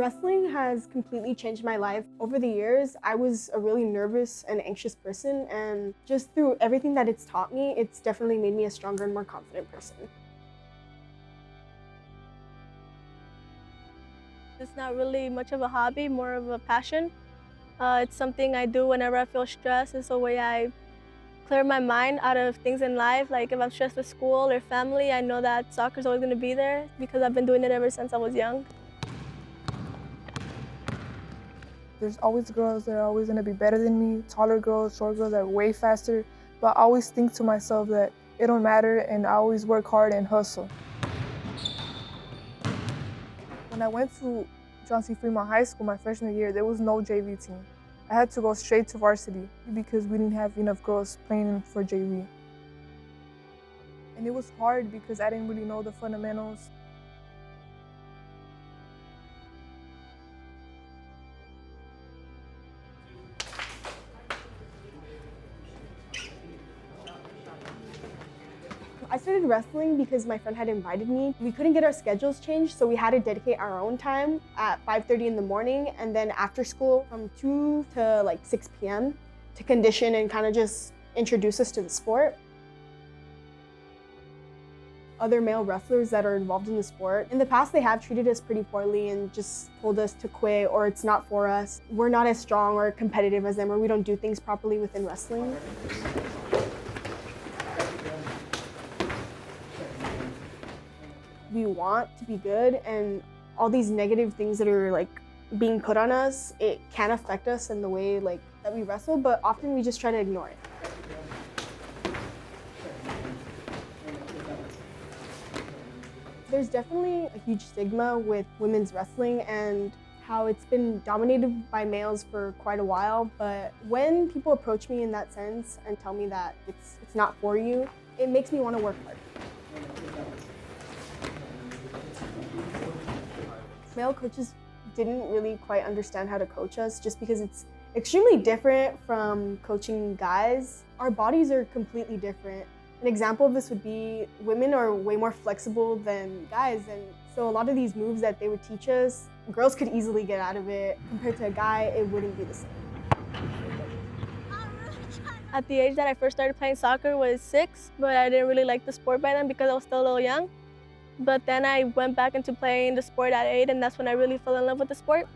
Wrestling has completely changed my life. Over the years, I was a really nervous and anxious person, and just through everything that it's taught me, it's definitely made me a stronger and more confident person. It's not really much of a hobby, more of a passion. It's something I do whenever I feel stressed. It's a way I clear my mind out of things in life. Like if I'm stressed with school or family, I know that soccer's always gonna be there because I've been doing it ever since I was young. There's always girls that are always going to be better than me, taller girls, short girls that are way faster, but I always think to myself that it don't matter and I always work hard and hustle. When I went to John C. Fremont High School my freshman year, there was no JV team. I had to go straight to varsity because we didn't have enough girls playing for JV. And it was hard because I didn't really know the fundamentals. I started wrestling because my friend had invited me. We couldn't get our schedules changed, so we had to dedicate our own time at 5:30 in the morning and then after school from 2 to like 6 p.m. to condition and kind of just introduce us to the sport. Other male wrestlers that are involved in the sport, in the past they have treated us pretty poorly and just told us to quit or it's not for us. We're not as strong or competitive as them, or we don't do things properly within wrestling. We want to be good, and all these negative things that are like being put on us, it can affect us in the way like that we wrestle, but often we just try to ignore it. There's definitely a huge stigma with women's wrestling and how it's been dominated by males for quite a while, but when people approach me in that sense and tell me that it's not for you, it makes me want to work hard. Male coaches didn't really quite understand how to coach us just because it's extremely different from coaching guys. Our bodies are completely different. An example of this would be women are way more flexible than guys, and so a lot of these moves that they would teach us, girls could easily get out of it. Compared to a guy, it wouldn't be the same. At the age that I first started playing soccer was 6, but I didn't really like the sport by then because I was still a little young. But then I went back into playing the sport at 8, and that's when I really fell in love with the sport.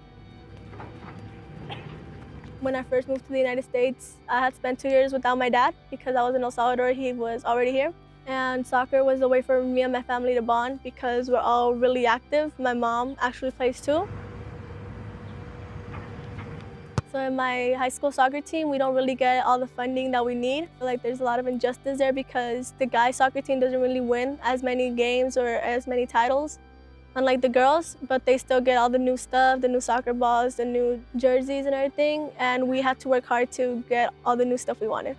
When I first moved to the United States, I had spent 2 years without my dad because I was in El Salvador, he was already here. And soccer was a way for me and my family to bond because we're all really active. My mom actually plays too. So in my high school soccer team, we don't really get all the funding that we need. I feel like there's a lot of injustice there because the guys soccer team doesn't really win as many games or as many titles, unlike the girls, but they still get all the new stuff, the new soccer balls, the new jerseys and everything, and we had to work hard to get all the new stuff we wanted.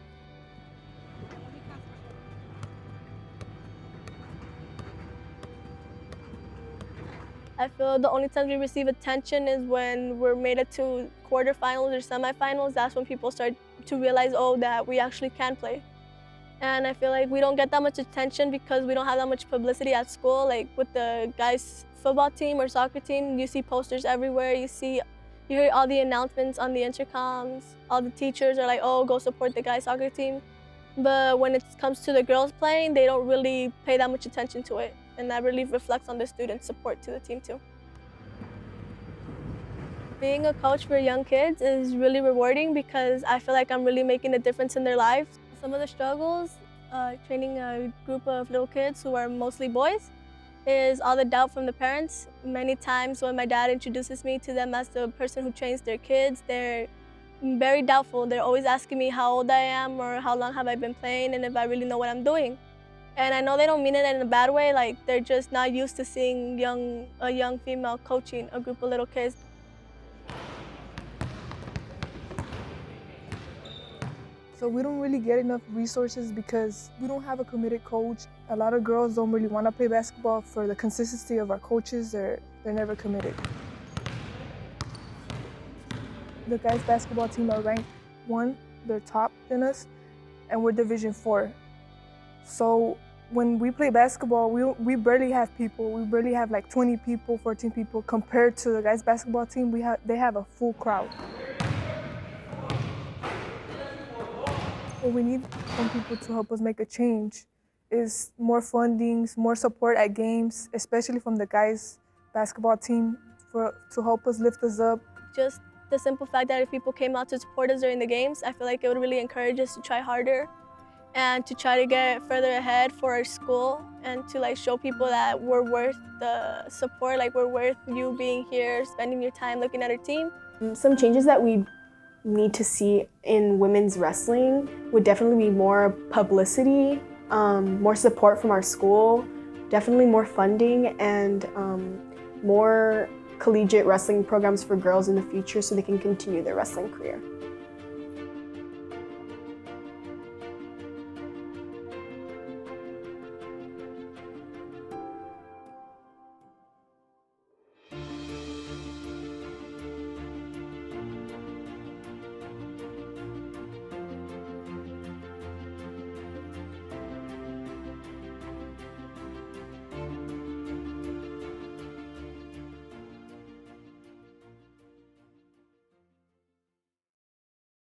I feel the only time we receive attention is when we're made it to quarterfinals or semifinals. That's when people start to realize, oh, that we actually can play. And I feel like we don't get that much attention because we don't have that much publicity at school. Like with the guys' football team or soccer team, you see posters everywhere. You hear all the announcements on the intercoms. All the teachers are like, oh, go support the guys' soccer team. But when it comes to the girls playing, they don't really pay that much attention to it. And that really reflects on the students' support to the team too. Being a coach for young kids is really rewarding because I feel like I'm really making a difference in their lives. Some of the struggles, training a group of little kids who are mostly boys, is all the doubt from the parents. Many times when my dad introduces me to them as the person who trains their kids, they're very doubtful. They're always asking me how old I am or how long have I been playing and if I really know what I'm doing. And I know they don't mean it in a bad way, like they're just not used to seeing a young female coaching a group of little kids. So we don't really get enough resources because we don't have a committed coach. A lot of girls don't really want to play basketball for the consistency of our coaches. They're never committed. The guys' basketball team are ranked 1, they're top than us, and we're Division 4. So when we play basketball, we barely have people. We barely have like 20 people, 14 people. Compared to the guys' basketball team, they have a full crowd. What we need from people to help us make a change is more fundings, more support at games, especially from the guys' basketball team to help us lift us up. Just the simple fact that if people came out to support us during the games, I feel like it would really encourage us to try harder and to try to get further ahead for our school and to like show people that we're worth the support, like we're worth you being here, spending your time looking at our team. Some changes that we need to see in women's wrestling would definitely be more publicity, more support from our school, definitely more funding, and more collegiate wrestling programs for girls in the future so they can continue their wrestling career.